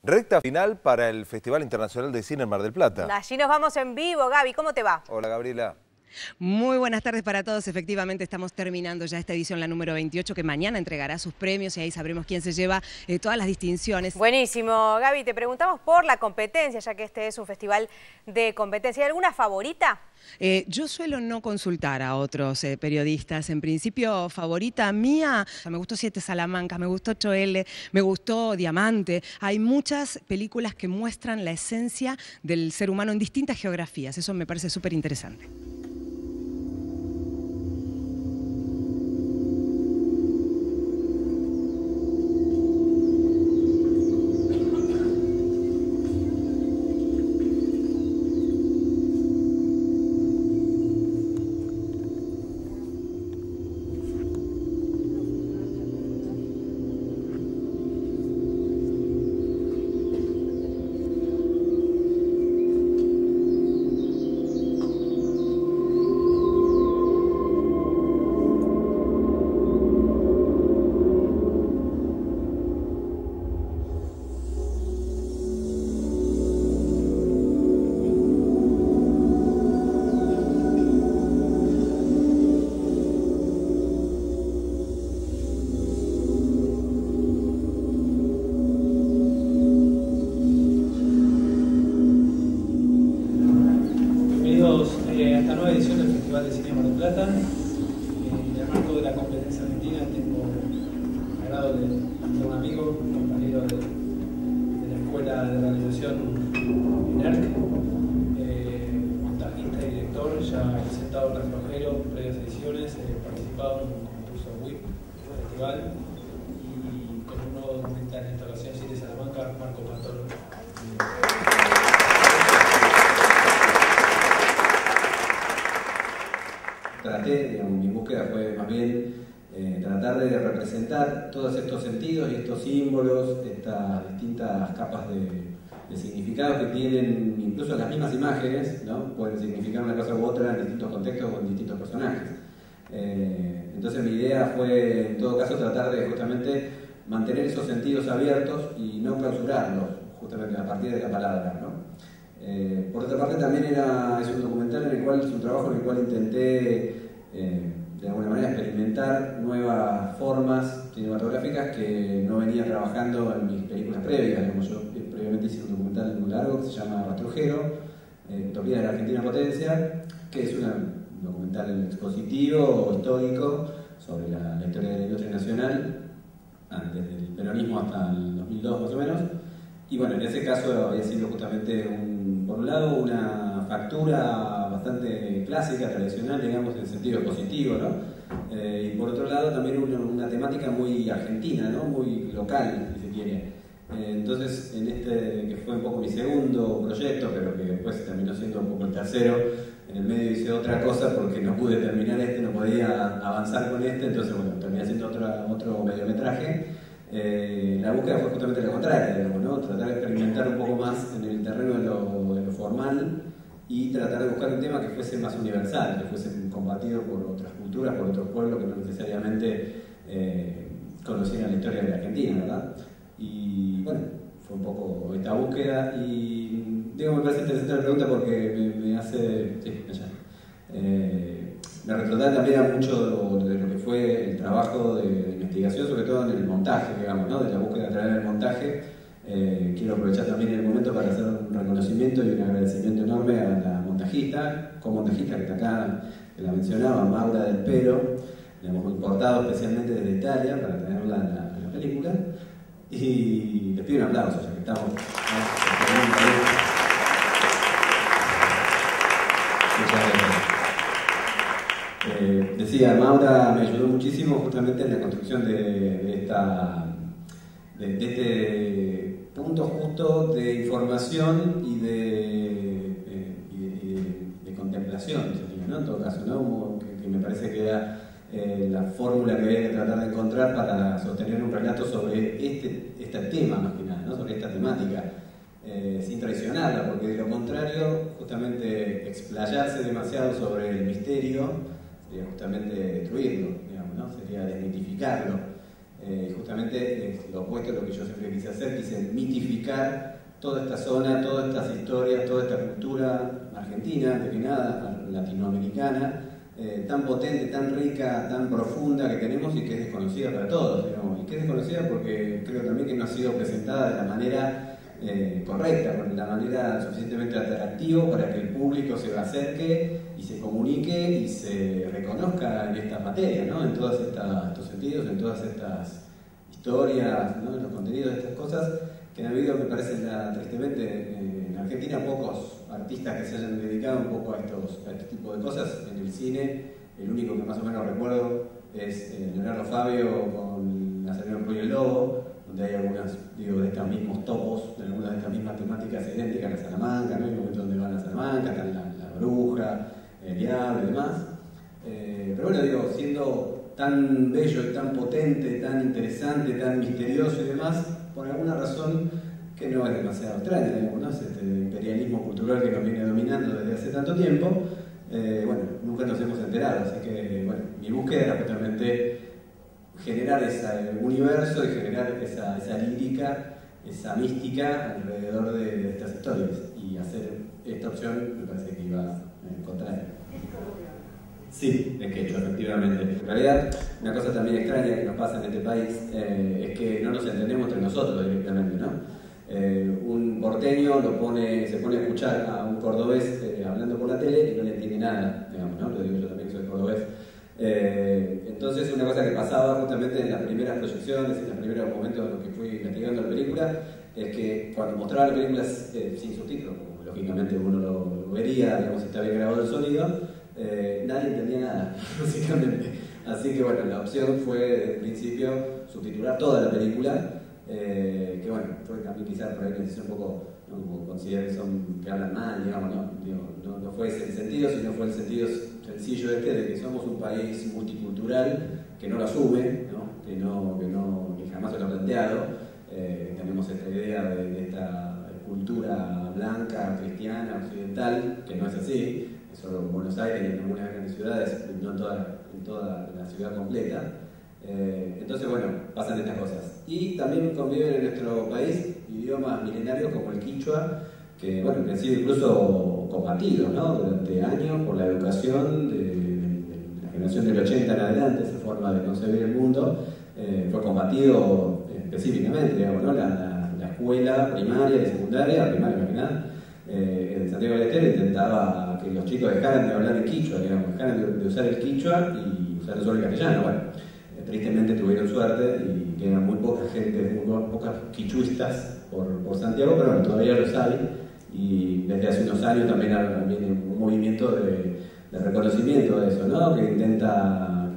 Recta final para el Festival Internacional de Cine en Mar del Plata. Allí nos vamos en vivo, Gaby, ¿cómo te va? Hola, Gabriela. Muy buenas tardes para todos. Efectivamente estamos terminando ya esta edición, la número 28, que mañana entregará sus premios y ahí sabremos quién se lleva todas las distinciones. Buenísimo, Gaby, te preguntamos por la competencia, ya que este es un festival de competencia. ¿Hay alguna favorita? Yo suelo no consultar a otros periodistas. En principio, favorita mía, me gustó Siete Salamancas, me gustó Choele, me gustó Diamante. Hay muchas películas que muestran la esencia del ser humano en distintas geografías. Eso me parece súper interesante. Esta nueva edición del Festival de Cine de Mar del Plata. En el marco de la competencia argentina tengo el agrado de un amigo, un compañero de la Escuela de Realización ENERC, montajista y director, ya presentado en Retrojero, previas ediciones, participado en un concurso WIP del festival y con un nuevo documental en esta ocasión, Siete Salamancas, Marco Pastoro. Mi búsqueda fue más bien tratar de representar todos estos sentidos y estos símbolos, estas distintas capas de significados que tienen incluso las mismas imágenes, ¿no? Pueden significar una cosa u otra en distintos contextos o en distintos personajes. Entonces mi idea fue en todo caso tratar de justamente mantener esos sentidos abiertos y no clausurarlos justamente a partir de la palabra, ¿no? Por otra parte también es un documental en el cual, es un trabajo en el cual intenté de alguna manera experimentar nuevas formas cinematográficas que no venía trabajando en mis películas previas. Yo previamente hice un documental muy largo que se llama Rastrojero, Utopía de la Argentina Potencia, que es un documental expositivo, histórico, sobre la historia de la industria nacional, desde el peronismo hasta el 2002 más o menos. Y bueno, en ese caso había sido justamente, por un lado, una factura bastante clásica, tradicional, digamos, en sentido positivo, ¿no? Y por otro lado también una temática muy argentina, ¿no? Muy local, si se quiere. Entonces, en este, que fue un poco mi segundo proyecto, pero que después terminó siendo un poco el tercero, en el medio hice otra cosa porque no pude terminar no podía avanzar con entonces bueno, terminé haciendo otro mediometraje. La búsqueda fue justamente lo contrario, digamos, ¿no? Tratar de experimentar un poco más en el terreno de lo formal y tratar de buscar un tema que fuese más universal, que fuese compartido por otras culturas, por otros pueblos que no necesariamente conocieran la historia de la Argentina, ¿verdad? Y bueno, fue un poco esta búsqueda y digo, me parece interesante la pregunta porque me hace... Sí, me retrotrae también a mucho de lo que fue el trabajo de investigación, sobre todo en el montaje, digamos, ¿no? De la búsqueda a través del montaje. Quiero aprovechar también el momento para hacer un reconocimiento y un agradecimiento enorme a la montajista, co-montajista que está acá, que la mencionaba, Maura del Pero. La hemos importado especialmente desde Italia para tenerla en la película. Y les pido un aplauso, ya que estamos. Muchas gracias. Decía, Maura me ayudó muchísimo justamente en la construcción de este punto justo de información y de contemplación, ¿no? En todo caso, ¿no? Que me parece que era la fórmula que había que tratar de encontrar para sostener un relato sobre este tema más que nada, ¿no? Sobre esta temática. Sin traicionarla, porque de lo contrario, justamente explayarse demasiado sobre el misterio sería justamente destruirlo, digamos, ¿no? Sería desmitificarlo. Justamente es lo opuesto a lo que yo siempre quise hacer, quise mitificar toda esta zona, todas estas historias, toda esta cultura argentina, antes que nada, latinoamericana, tan potente, tan rica, tan profunda que tenemos y que es desconocida para todos, digamos. Y que es desconocida porque creo también que no ha sido presentada de la manera correcta, de la manera suficientemente atractiva para que el público se acerque y se comunique y se reconozca en esta materia, ¿no? En todos estos sentidos, en todas estas historias, ¿no? En los contenidos de estas cosas que han habido, me parece, tristemente, en Argentina pocos artistas que se hayan dedicado un poco a este tipo de cosas. En el cine, el único que más o menos recuerdo es Leonardo Fabio con La Señora Puy y el Lobo, donde hay algunas, de estos mismos topos, de algunas de estas mismas temáticas idénticas a la Salamanca, ¿no? Hay momentos donde van a la Salamanca, está la bruja, el diablo y demás. Pero bueno, siendo tan bello y tan potente, tan interesante, tan misterioso y demás, por alguna razón que no es demasiado extraña, digamos, ¿no? Es este imperialismo cultural que nos viene dominando desde hace tanto tiempo, bueno, nunca nos hemos enterado, así que, bueno, mi búsqueda era justamente generar ese universo y generar esa lírica, esa mística alrededor de estas historias, y hacer esta opción me parece que iba a encontrar. Sí, de quechua, efectivamente. En realidad, una cosa también extraña que nos pasa en este país es que no nos entendemos entre nosotros directamente, ¿no? Un porteño se pone a escuchar a un cordobés hablando por la tele y no le entiende nada, digamos, ¿no? Lo digo yo también que soy cordobés. Entonces, una cosa que pasaba justamente en las primeras proyecciones, en los primeros momentos en los que fui investigando la película, es que cuando mostraba la película sin subtítulos, como lógicamente uno lo vería, digamos, si está bien grabado el sonido, nadie entendía nada, básicamente. Así que bueno, la opción fue desde el principio subtitular toda la película, que bueno, fue también quizás por ahí una decisión un poco, ¿no? Como considero que hablan mal, digamos, no fue ese el sentido, sino fue el sentido sencillo de que somos un país multicultural que no lo asume, ¿no? Que jamás se lo ha planteado. Tenemos esta idea de esta cultura blanca, cristiana, occidental, que no es así, es solo en Buenos Aires y en algunas grandes ciudades, no en toda la ciudad completa. Entonces, bueno, pasan estas cosas. Y también conviven en nuestro país idiomas milenarios como el quichua, que, bueno, que han sido incluso combatidos, ¿no? Durante años por la educación de la generación del 80 en adelante, esa forma de concebir el mundo, fue combatido específicamente, digamos, ¿no? La escuela primaria y secundaria, primaria más que nada, en Santiago del Estero intentaba que los chicos dejaran de hablar en quichua, digamos, dejaran de usar el quichua y usar solo el castellano. Bueno, tristemente tuvieron suerte y quedan muy poca gente, muy pocas quichuistas por Santiago, pero bueno, todavía los hay, y desde hace unos años también viene un movimiento de reconocimiento de eso, ¿no? Que intenta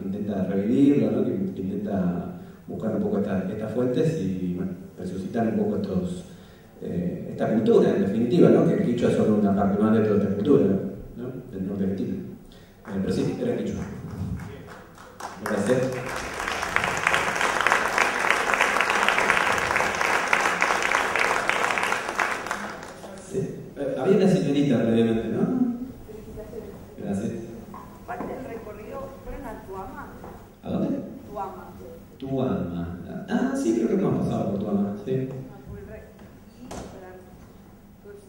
revivirlo, ¿no? Que intenta buscar un poco estas fuentes y, bueno, resucitar un poco esta cultura, en definitiva, ¿no? Que el quichua es solo una parte más de toda esta cultura, ¿no? Del norte argentino. Pero sí, era quichua. Gracias. Había una señorita previamente, ¿no? Gracias. Parte del recorrido fueron a Tuama. ¿A dónde? Tuama. Tuama. Ah, sí, creo que hemos pasado por Tuama, sí. Y para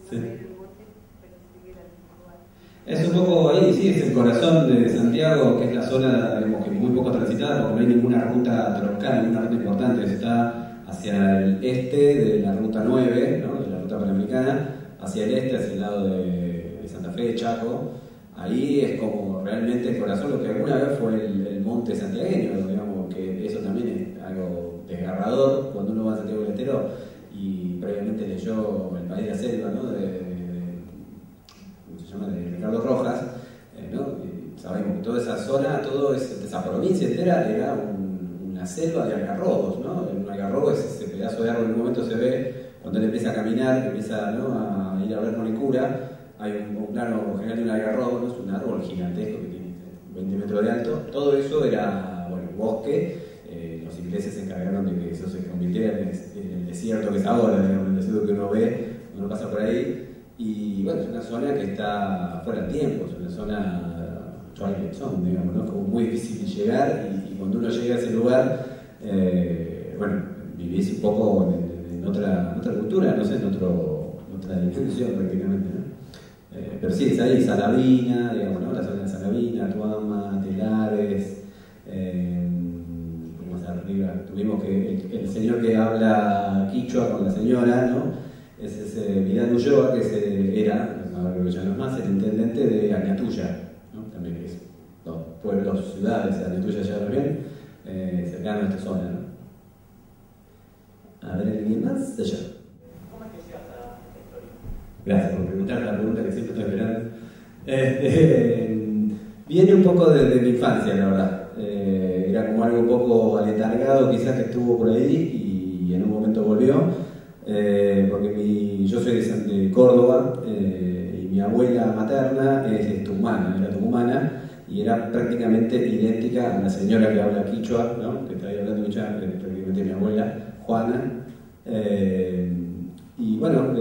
Sí. el bote, pero sí que era el lugar. Es un poco ahí, sí, es el corazón de Santiago, que es la zona, digamos, que muy poco transitada, porque no hay ninguna ruta troncal, ninguna ruta importante, está hacia el este de la ruta 9, ¿no? De la ruta panamericana, hacia el este, hacia el lado de Santa Fe, de Chaco. Ahí es como realmente el corazón, lo que alguna vez fue el monte santiagueño, digamos, que eso también es algo desgarrador cuando uno va a Santiago del Estero y previamente leyó El País de la Selva, ¿no? ¿Cómo se llama? De Ricardo Rojas, ¿no? Y sabemos que toda esa zona, esa provincia entera era una selva de algarrobos, ¿no? Un algarrobo es ese pedazo de árbol, en un momento se ve cuando él empieza a caminar, empieza, ¿no? a ir a hablar con el cura. Hay un plano general de un algarrobo, ¿no? Es un árbol gigantesco que tiene 20 metros de alto. Todo eso era, bueno, bosque. Los ingleses se encargaron de que eso se convirtiera en el desierto que es ahora, digamos, el desierto que uno ve, uno pasa por ahí. Y bueno, es una zona que está fuera del tiempo, es una zona Twilight Zone, digamos, ¿no? Como muy difícil de llegar, y cuando uno llega a ese lugar, bueno, vivís un poco en otra cultura, no sé, en otra dimensión prácticamente, ¿no? Pero sí, es ahí, Salavina, digamos, ¿no? La zona de Salavina, Tuama, Telares, más arriba, tuvimos que el señor que habla quichua con la señora, ¿no? Es ese Vidal Ulloa, que era, ahora creo que ya no es más, el intendente de Añatuya, ¿no? También es los pueblos, ciudades, Añatuya ya lo bien, cercano a esta zona, ¿no? A ver, ¿alguien más? De allá. ¿Cómo es que llegas a esta historia? Gracias por preguntar la pregunta que siempre estoy esperando. Viene un poco desde mi infancia, la verdad. Era como algo un poco aletargado, quizás que estuvo por ahí y en un momento volvió. Porque yo soy de Córdoba y mi abuela materna es tucumana, era tucumana y era prácticamente idéntica a la señora que habla quichua, ¿no? Que está ahí hablando quichua, prácticamente mi abuela, Juana. Y bueno,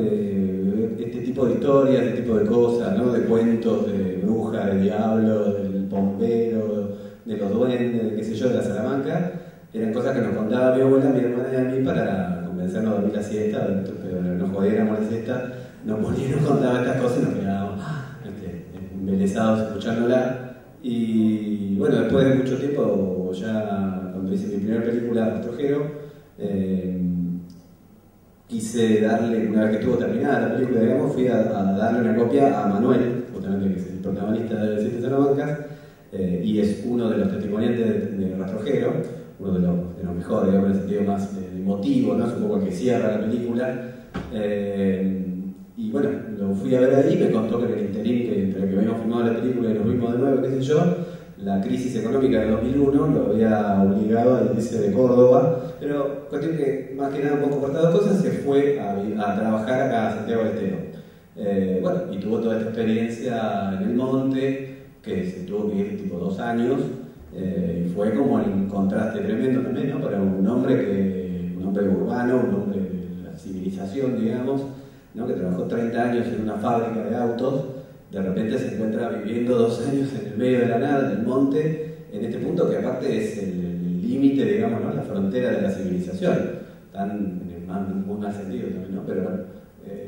este tipo de historias, este tipo de cosas, ¿no? De cuentos, de brujas, de diablo, del bombero, de los duendes, de qué sé yo, de la Salamanca, eran cosas que nos contaba mi abuela, mi hermana y a mí para convencernos a dormir la siesta, pero nos jodiéramos la siesta, nos contaba estas cosas y nos quedábamos embelesados escuchándola. Y bueno, después de mucho tiempo, ya cuando hice mi primera película, Rastrojero, quise darle, una vez que estuvo terminada la película, digamos, fui a darle una copia a Manuel, justamente que es el protagonista de Siete Salamancas, y es uno de los testimoniantes de Rastrojero, uno de los mejores, digamos, en el sentido más emotivo, ¿no? Es un poco el que cierra la película. Y bueno, lo fui a ver ahí, me contó que en el interín, que entre que habíamos filmado la película y nos vimos de nuevo, qué sé yo, la crisis económica de 2001 lo había obligado a irse de Córdoba, pero cuestión que más que nada un poco cortado cosas, se fue a trabajar acá a Santiago del Estero. Bueno, y tuvo toda esta experiencia en el monte, que se tuvo que ir tipo 2 años, y fue como el contraste tremendo también, ¿no? Para un hombre urbano, un hombre de la civilización, digamos, ¿no? Que trabajó 30 años en una fábrica de autos, de repente se encuentra viviendo 2 años en el medio de la nada, en el monte, en este punto que aparte es el límite, digamos, ¿no? La frontera de la civilización, tan en el muy mal sentido también, ¿no? Pero bueno,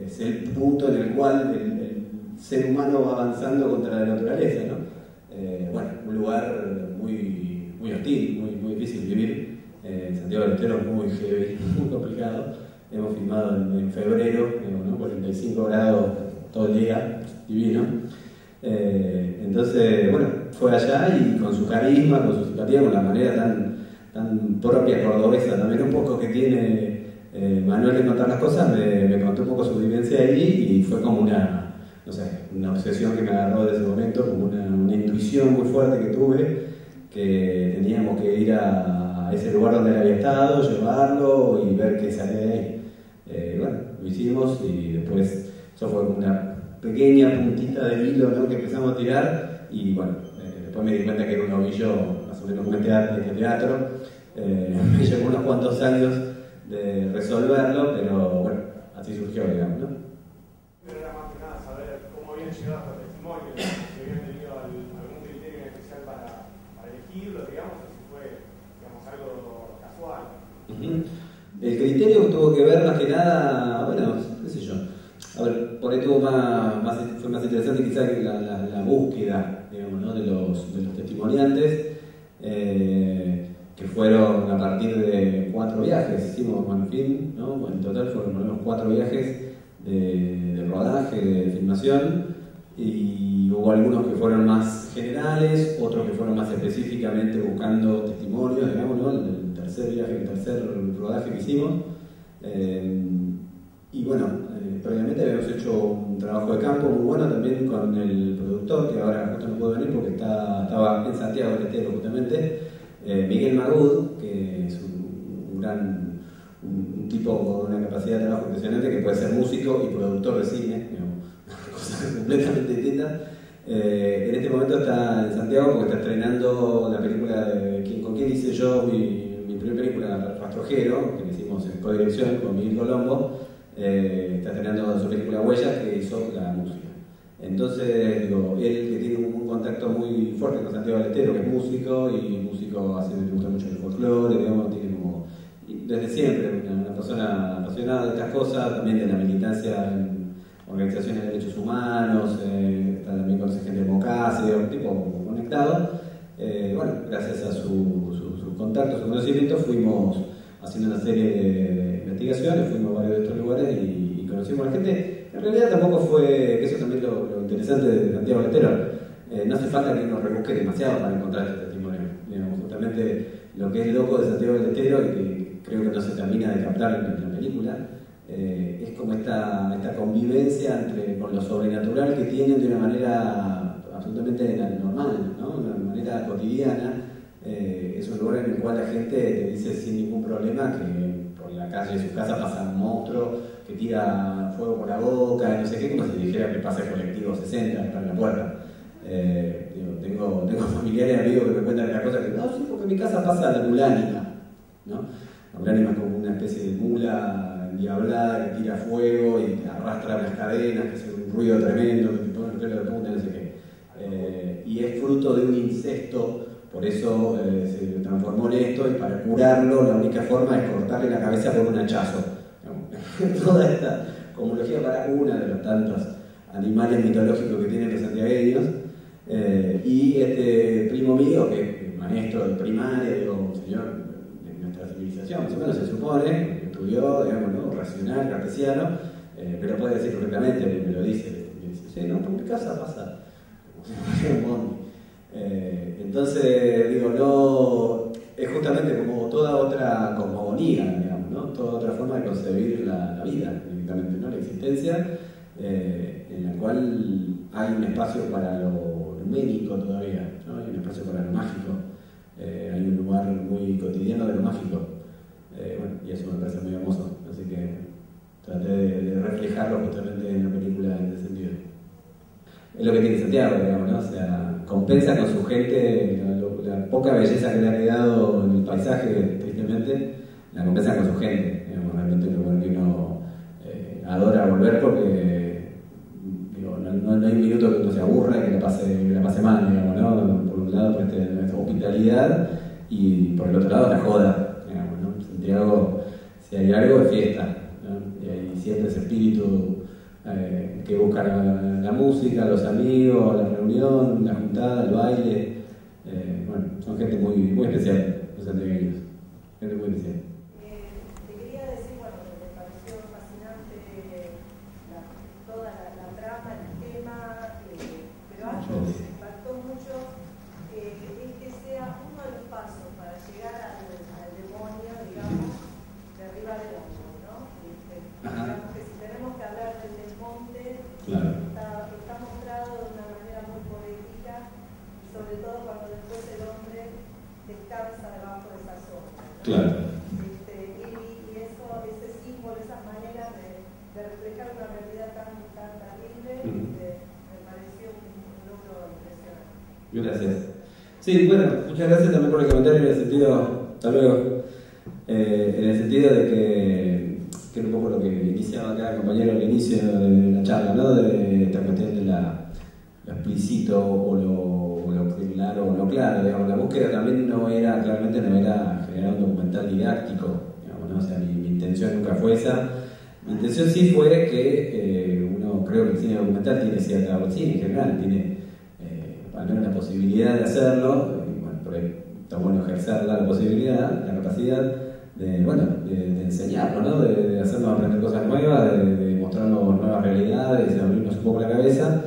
es el punto en el cual el ser humano va avanzando contra la naturaleza, ¿no? Bueno, un lugar muy, muy hostil, muy difícil vivir. Santiago del Estero es muy heavy, muy complicado. Hemos filmado en febrero, ¿no? 45 grados todo el día, divino. Entonces, bueno, fue allá y con su carisma, con su simpatía, con la manera tan propia cordobesa también un poco que tiene Manuel en contar las cosas, me contó un poco su vivencia ahí y fue como una obsesión que me agarró desde ese momento, como una intuición muy fuerte que tuve, que teníamos que ir a ese lugar donde él había estado, llevarlo y ver qué salía de ahí. Bueno, lo hicimos y después eso fue una pequeña puntita de hilo, ¿no? Que empezamos a tirar y bueno, después me di cuenta que era un ovillo más o menos como este teatro. Me llevó unos cuantos años de resolverlo, pero bueno, así surgió, digamos, ¿no? Pero era más que nada saber cómo habían llegado a estos testimonios, si habían tenido algún criterio en especial para elegirlos, digamos, o si fue, digamos, algo casual. El criterio tuvo que ver más que nada, bueno, qué sé yo. A ver, por ahí fue más interesante quizás que la búsqueda, digamos, ¿no? de los testimoniantes, que fueron a partir de 4 viajes, hicimos en fin, ¿no? En total fueron por lo menos 4 viajes de rodaje, de filmación, y hubo algunos que fueron más generales, otros que fueron más específicamente buscando testimonios, digamos, ¿no? El tercer rodaje que hicimos. Y bueno, previamente habíamos hecho un trabajo de campo muy bueno también con el productor, que ahora justo no puede venir porque estaba en Santiago del Estero justamente, Miguel Magud, que es un tipo con una capacidad de trabajo impresionante, que puede ser músico y productor de cine, digamos, una cosa completamente distinta. En este momento está en Santiago porque está estrenando la película con quien hice yo mi primera película, Rastrojero, que hicimos en codirección con Miguel Colombo. Está estrenando su película Huellas, que hizo la música. Entonces, digo, él que tiene un contacto muy fuerte con Santiago del Estero, que es músico, y músico le gusta mucho el folclore, digamos, tiene como desde siempre una persona apasionada de estas cosas, también de la militancia en organizaciones de derechos humanos, también con gente de Mocase, un tipo conectado. Bueno, gracias a su contacto, su conocimiento, fuimos haciendo una serie de investigaciones, fuimos a varios de estos lugares y conocimos a la gente. En realidad tampoco fue, que eso también es lo interesante de Santiago del Estero, no hace falta que uno rebusque demasiado para encontrar este testimonio. Digamos, justamente lo que es loco de Santiago del Estero y que creo que no se termina de captar en la película, es como esta convivencia con lo sobrenatural que tienen de una manera absolutamente normal, ¿no? De una manera cotidiana. Es un lugar en el cual la gente te dice sin ningún problema que por la calle de su casa pasa un monstruo que tira fuego por la boca, no sé qué, como si dijera que pasa el colectivo 60 está en la puerta. Tengo familiares y amigos que me cuentan estas cosas que no, sí, porque en mi casa pasa la mulánima, ¿no? La mulánima es como una especie de mula endiablada que tira fuego y arrastra las cadenas, que hace un ruido tremendo, que te pone el pelo de punta, no sé qué. Y es fruto de un incesto, por eso se transformó en esto, y para curarlo la única forma es cortarle la cabeza por un hachazo. Toda esta cosmología para una de los tantos animales mitológicos que tienen los santiagueños. Y este primo mío, que es maestro de primaria, digo, un señor de nuestra civilización, más o menos se supone, que estudió, digamos, ¿no? Racional, cartesiano, pero puede decir perfectamente, me lo dice, sí, no, por mi casa pasa entonces, digo, no, es justamente como toda otra cosmogonía, digamos, ¿no? Toda otra forma de concebir la vida, directamente, ¿no? La existencia, en la cual hay un espacio para lo numérico todavía, ¿no? Hay un espacio para lo mágico, hay un lugar muy cotidiano de lo mágico, bueno, y eso me parece muy hermoso, así que traté de reflejarlo justamente en la película en ese sentido. Es lo que tiene Santiago, digamos, ¿no? O sea, compensa con su gente la poca belleza que le ha quedado en el paisaje, tristemente, la compensa con su gente, digamos, realmente un lugar que uno adora volver porque digo, no hay un minuto que uno se aburra y que la pase mal, digamos, ¿no? Por un lado, por esta hospitalidad y por el otro lado, la joda, digamos, ¿no? Santiago, si hay algo, es fiesta, ¿no? Y ahí siente ese espíritu que busca la música, los amigos, la reunión, la juntada, el baile. Bueno, son gente muy, muy especial, los santiagueños. Gente muy especial. Te quería decir, bueno, que me pareció fascinante toda la trama, el tema, pero algo que me impactó mucho es que sea uno de los pasos para llegar al demonio, digamos, de arriba del hombro, ¿no? Digamos que si tenemos que hablar del desmonte, claro. está mostrado de una manera muy poética, y sobre todo cuando después el hombre descansa debajo de esa sombra, ¿no? Claro. Y ese símbolo, esas maneras de reflejar una realidad tan terrible, me pareció un logro impresionante. Gracias. Sí, bueno, muchas gracias también por el comentario en el sentido, hasta luego, en el sentido de que es un poco lo que iniciaba acá el compañero al inicio de la charla, ¿no? De esta cuestión de lo explícito o lo claro o no claro, digamos. La búsqueda también claramente no era generar un documental didáctico, digamos, ¿no? O sea, mi intención nunca fue esa. Mi intención sí fue que uno, creo que el cine documental tiene cierta, el cine en general tiene al menos la posibilidad de hacerlo, y bueno, por ahí está bueno ejercerla, la posibilidad, la capacidad de enseñarlo, ¿no? De hacernos aprender cosas nuevas, de mostrarnos nuevas realidades, de abrirnos un poco la cabeza.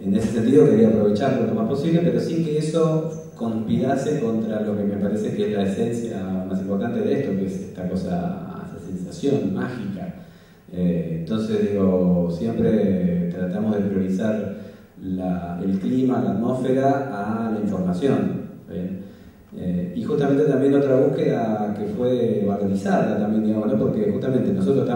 En ese sentido quería aprovecharlo lo más posible, pero sin que eso conspirase contra lo que me parece que es la esencia más importante de esto, que es esta cosa, esa sensación mágica. Entonces, digo, siempre tratamos de priorizar el clima, la atmósfera a la información, ¿bien? Y justamente también otra búsqueda que fue valorizarla también, digamos, ¿no? Porque justamente nosotros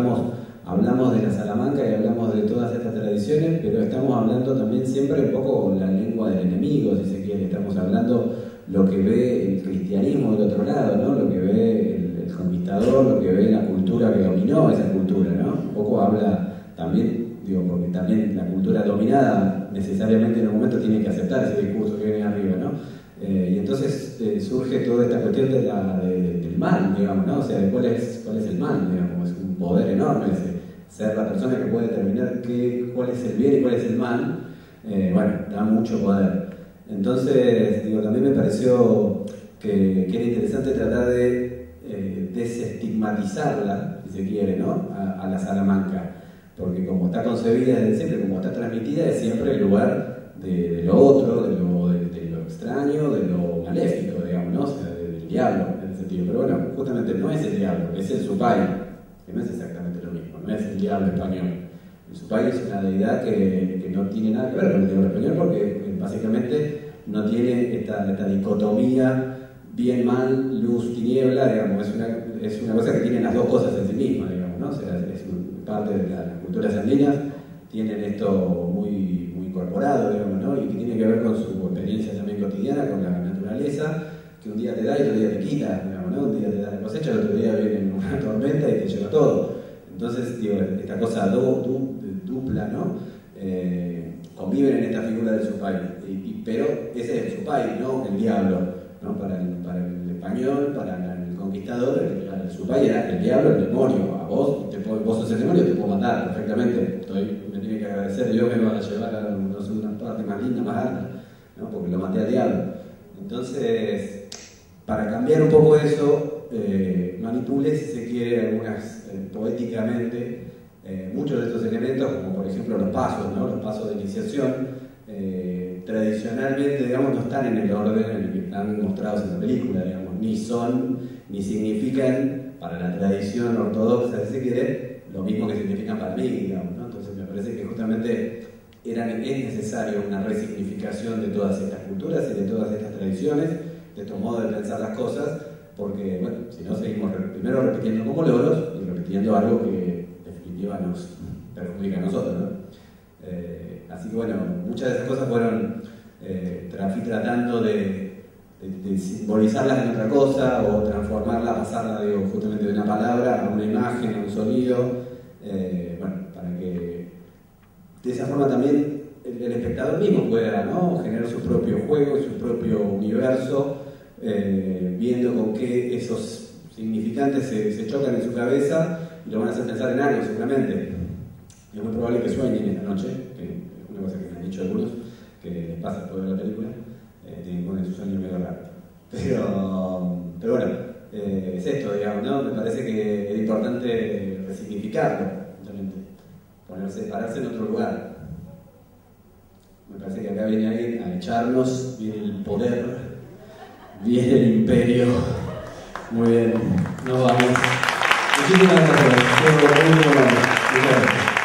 hablamos de la Salamanca y hablamos de todas estas tradiciones, pero estamos hablando también siempre un poco la lengua del enemigo, si se quiere. Estamos hablando lo que ve el cristianismo del otro lado, ¿no? Lo que ve el conquistador, lo que ve la cultura que dominó esa cultura, ¿no? Un poco habla también, digo, porque también la cultura dominada necesariamente en un momento tiene que aceptar ese discurso que viene arriba, ¿no? Y entonces surge toda esta cuestión del mal, digamos, ¿no? O sea, de cuál es el mal, digamos, es un poder enorme ser la persona que puede determinar cuál es el bien y cuál es el mal, bueno, da mucho poder. Entonces, digo, también me pareció que era interesante tratar de desestigmatizarla, si se quiere, ¿no? A la Salamanca, porque como está concebida desde siempre, como está transmitida, es siempre el lugar de lo otro, de lo extraño, de lo maléfico, digamos, ¿no? O sea, del diablo, en ese sentido. Pero bueno, justamente no es el diablo, es el Supay, que no es exactamente lo mismo, no es el diablo español. El Supay es una deidad que no tiene nada que ver con el diablo español, porque básicamente no tiene esta dicotomía bien, mal, luz, tiniebla, digamos, es una cosa que tiene las dos cosas en sí misma, digamos, ¿no? O sea, es parte de las culturas andinas, tienen esto muy incorporado, digamos, ¿no? Y que tiene que ver con su experiencia también cotidiana, con la naturaleza, que un día te da y otro día te quita, digamos, ¿no? Un día te da la cosecha, el otro día viene una tormenta y te lleva todo. Entonces, digo, esta cosa dupla, ¿no? Conviven en esta figura del Supay, pero ese es el Supay, no el diablo, ¿no? Para el español, para el conquistador, el Supay era el diablo, el demonio. A vos sos el demonio, te puedo matar perfectamente. Me tiene que agradecer Dios que me va a llevar a una parte más linda, más alta, ¿no? Porque lo maté al diablo. Entonces, para cambiar un poco eso, manipulé, si se quiere, poéticamente, muchos de estos elementos, como por ejemplo los pasos, ¿no? Los pasos de iniciación, tradicionalmente, digamos, no están en el orden en el que están mostrados en la película, digamos, ni significan para la tradición ortodoxa, si se quiere, lo mismo que significan para mí, digamos, ¿no? Entonces me parece que justamente es necesaria una resignificación de todas estas culturas y de todas estas tradiciones, de estos modos de pensar las cosas, porque, bueno, si no seguimos primero repitiendo como loros y repitiendo algo que en definitiva nos perjudica a nosotros, ¿no? Así que bueno, muchas de esas cosas fueron, fui tratando de simbolizarlas en otra cosa o transformarla, pasarla, digo, justamente de una palabra a una imagen, a un sonido, bueno, para que de esa forma también el espectador mismo pueda, ¿no? Generar su propio juego, su propio universo, viendo con qué esos significantes se chocan en su cabeza y lo van a hacer pensar en algo seguramente. Es muy probable que sueñen esta noche, que es una cosa que me han dicho algunos, que les pasa después de la película, ponen su sueño medio raro. Pero bueno, es esto, digamos, ¿no? Me parece que es importante resignificarlo, pararse en otro lugar. Me parece que acá viene alguien a echarnos, viene el poder, viene el imperio. Muy bien, nos vamos. Muchísimas gracias. Muchas gracias.